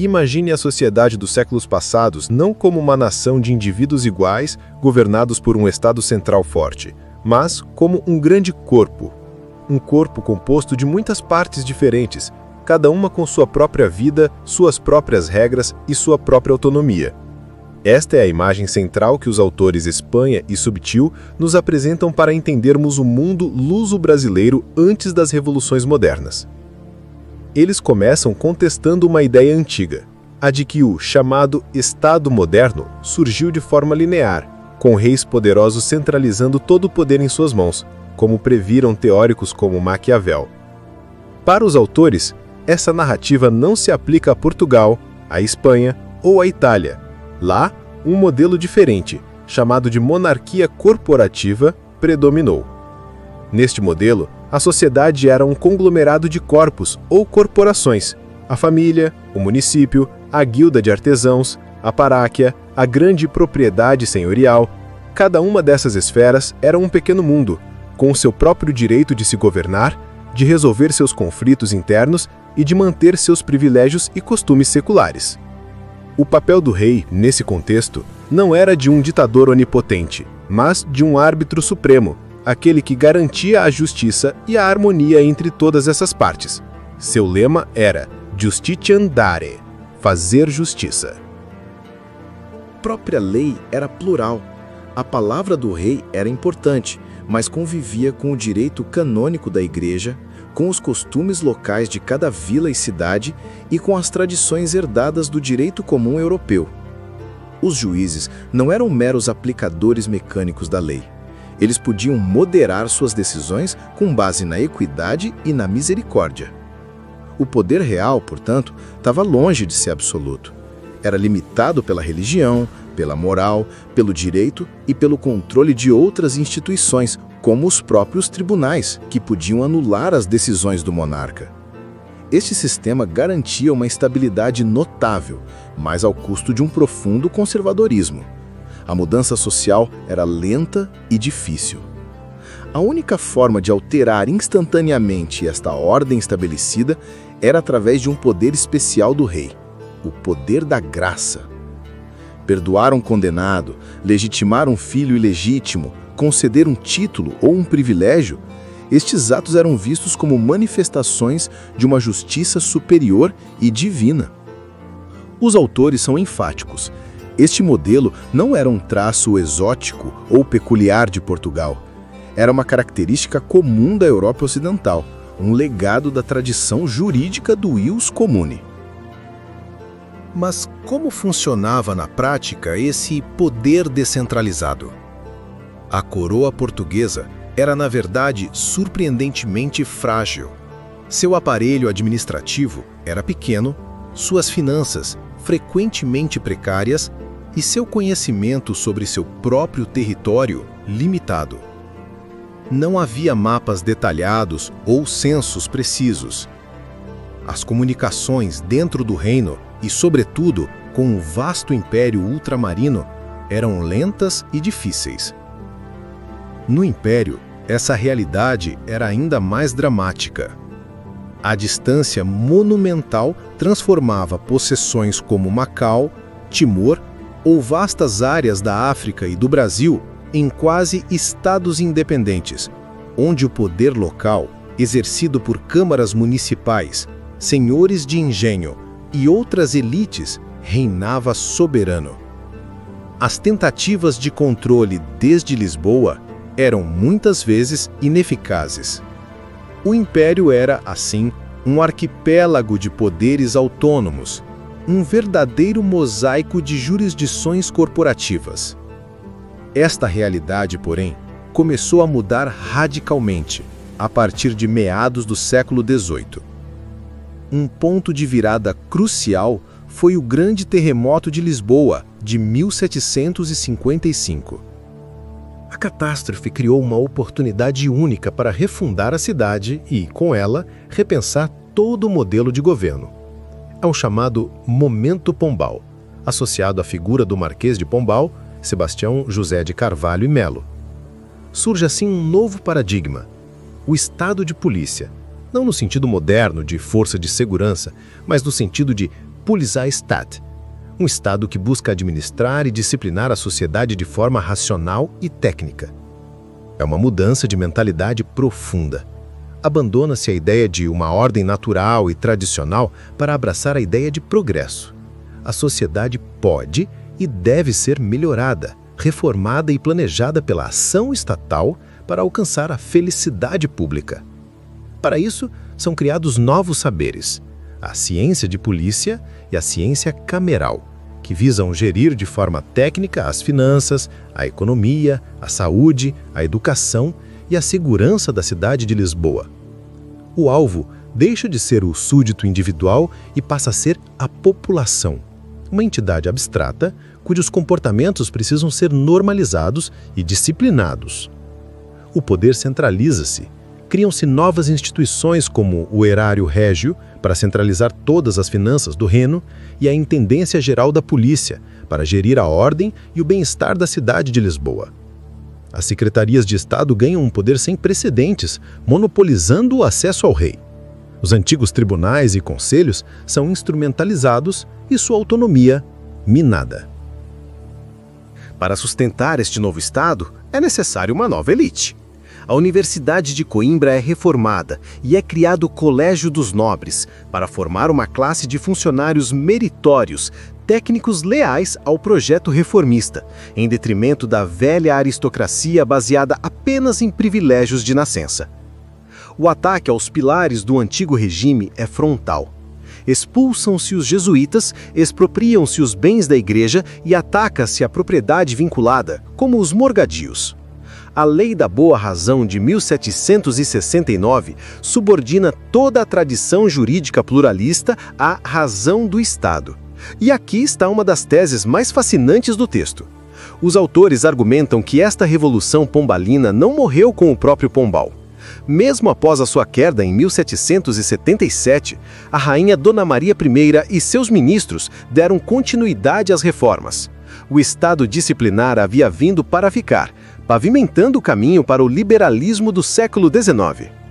Imagine a sociedade dos séculos passados não como uma nação de indivíduos iguais, governados por um Estado central forte, mas como um grande corpo. Um corpo composto de muitas partes diferentes, cada uma com sua própria vida, suas próprias regras e sua própria autonomia. Esta é a imagem central que os autores Espanha e Subtil nos apresentam para entendermos o mundo luso-brasileiro antes das revoluções modernas. Eles começam contestando uma ideia antiga, a de que o chamado Estado moderno surgiu de forma linear, com reis poderosos centralizando todo o poder em suas mãos, como previram teóricos como Maquiavel. Para os autores, essa narrativa não se aplica a Portugal, a Espanha ou a Itália. Lá, um modelo diferente, chamado de monarquia corporativa, predominou. Neste modelo, a sociedade era um conglomerado de corpos ou corporações: a família, o município, a guilda de artesãos, a paróquia, a grande propriedade senhorial. Cada uma dessas esferas era um pequeno mundo, com o seu próprio direito de se governar, de resolver seus conflitos internos e de manter seus privilégios e costumes seculares. O papel do rei, nesse contexto, não era de um ditador onipotente, mas de um árbitro supremo, aquele que garantia a justiça e a harmonia entre todas essas partes. Seu lema era Justitiandare, fazer justiça. A própria lei era plural. A palavra do rei era importante, mas convivia com o direito canônico da igreja, com os costumes locais de cada vila e cidade e com as tradições herdadas do direito comum europeu. Os juízes não eram meros aplicadores mecânicos da lei. Eles podiam moderar suas decisões com base na equidade e na misericórdia. O poder real, portanto, estava longe de ser absoluto. Era limitado pela religião, pela moral, pelo direito e pelo controle de outras instituições, como os próprios tribunais, que podiam anular as decisões do monarca. Este sistema garantia uma estabilidade notável, mas ao custo de um profundo conservadorismo. A mudança social era lenta e difícil. A única forma de alterar instantaneamente esta ordem estabelecida era através de um poder especial do rei, o poder da graça. Perdoar um condenado, legitimar um filho ilegítimo, conceder um título ou um privilégio, estes atos eram vistos como manifestações de uma justiça superior e divina. Os autores são enfáticos. Este modelo não era um traço exótico ou peculiar de Portugal. Era uma característica comum da Europa Ocidental, um legado da tradição jurídica do ius commune. Mas como funcionava na prática esse poder descentralizado? A coroa portuguesa era, na verdade, surpreendentemente frágil. Seu aparelho administrativo era pequeno, suas finanças frequentemente precárias e seu conhecimento sobre seu próprio território limitado. Não havia mapas detalhados ou censos precisos. As comunicações dentro do reino e, sobretudo, com o vasto império ultramarino, eram lentas e difíceis. No império, essa realidade era ainda mais dramática. A distância monumental transformava possessões como Macau, Timor ou vastas áreas da África e do Brasil em quase estados independentes, onde o poder local, exercido por câmaras municipais, senhores de engenho e outras elites, reinava soberano. As tentativas de controle desde Lisboa eram muitas vezes ineficazes. O império era, assim, um arquipélago de poderes autônomos, um verdadeiro mosaico de jurisdições corporativas. Esta realidade, porém, começou a mudar radicalmente a partir de meados do século XVIII. Um ponto de virada crucial foi o Grande Terremoto de Lisboa, de 1755. A catástrofe criou uma oportunidade única para refundar a cidade e, com ela, repensar todo o modelo de governo. É o chamado Momento Pombal, associado à figura do Marquês de Pombal, Sebastião José de Carvalho e Melo. Surge assim um novo paradigma, o estado de polícia, não no sentido moderno de força de segurança, mas no sentido de Polizeistaat, um Estado que busca administrar e disciplinar a sociedade de forma racional e técnica. É uma mudança de mentalidade profunda. Abandona-se a ideia de uma ordem natural e tradicional para abraçar a ideia de progresso. A sociedade pode e deve ser melhorada, reformada e planejada pela ação estatal para alcançar a felicidade pública. Para isso, são criados novos saberes, a ciência de polícia e a ciência cameral, que visam gerir de forma técnica as finanças, a economia, a saúde, a educação e a segurança da cidade de Lisboa. O alvo deixa de ser o súdito individual e passa a ser a população, uma entidade abstrata cujos comportamentos precisam ser normalizados e disciplinados. O poder centraliza-se. Criam-se novas instituições como o Erário Régio, para centralizar todas as finanças do reino, e a Intendência Geral da Polícia, para gerir a ordem e o bem-estar da cidade de Lisboa. As secretarias de Estado ganham um poder sem precedentes, monopolizando o acesso ao rei. Os antigos tribunais e conselhos são instrumentalizados e sua autonomia minada. Para sustentar este novo Estado, é necessário uma nova elite. A Universidade de Coimbra é reformada e é criado o Colégio dos Nobres para formar uma classe de funcionários meritórios, técnicos leais ao projeto reformista, em detrimento da velha aristocracia baseada apenas em privilégios de nascença. O ataque aos pilares do antigo regime é frontal. Expulsam-se os jesuítas, expropriam-se os bens da igreja e ataca-se a propriedade vinculada, como os morgadios. A Lei da Boa Razão de 1769 subordina toda a tradição jurídica pluralista à razão do Estado. E aqui está uma das teses mais fascinantes do texto. Os autores argumentam que esta revolução pombalina não morreu com o próprio Pombal. Mesmo após a sua queda em 1777, a rainha Dona Maria I e seus ministros deram continuidade às reformas. O Estado disciplinar havia vindo para ficar, pavimentando o caminho para o liberalismo do século XIX.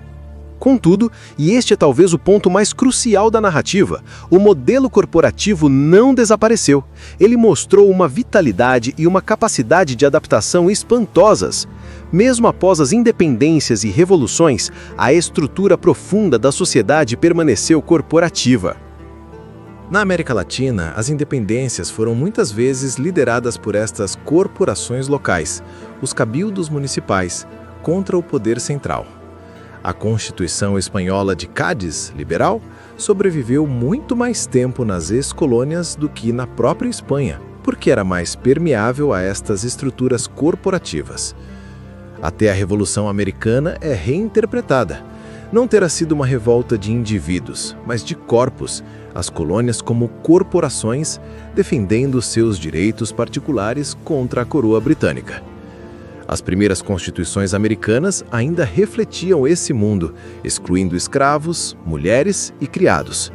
Contudo, e este é talvez o ponto mais crucial da narrativa, o modelo corporativo não desapareceu. Ele mostrou uma vitalidade e uma capacidade de adaptação espantosas. Mesmo após as independências e revoluções, a estrutura profunda da sociedade permaneceu corporativa. Na América Latina, as independências foram muitas vezes lideradas por estas corporações locais, os cabildos municipais, contra o poder central. A Constituição Espanhola de Cádiz, liberal, sobreviveu muito mais tempo nas ex-colônias do que na própria Espanha, porque era mais permeável a estas estruturas corporativas. Até a Revolução Americana é reinterpretada. Não terá sido uma revolta de indivíduos, mas de corpos, as colônias como corporações, defendendo seus direitos particulares contra a coroa britânica. As primeiras constituições americanas ainda refletiam esse mundo, excluindo escravos, mulheres e criados.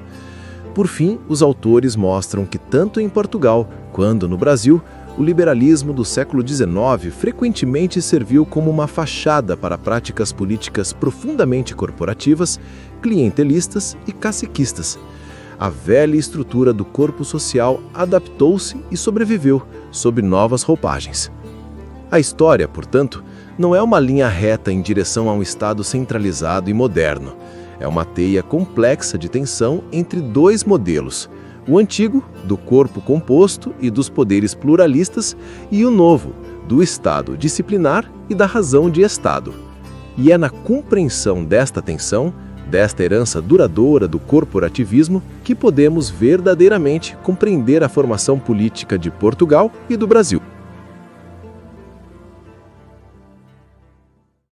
Por fim, os autores mostram que tanto em Portugal quanto no Brasil, o liberalismo do século XIX frequentemente serviu como uma fachada para práticas políticas profundamente corporativas, clientelistas e caciquistas. A velha estrutura do corpo social adaptou-se e sobreviveu sob novas roupagens. A história, portanto, não é uma linha reta em direção a um Estado centralizado e moderno. É uma teia complexa de tensão entre dois modelos: o antigo, do corpo composto e dos poderes pluralistas, e o novo, do Estado disciplinar e da razão de Estado. E é na compreensão desta tensão, desta herança duradoura do corporativismo, que podemos verdadeiramente compreender a formação política de Portugal e do Brasil.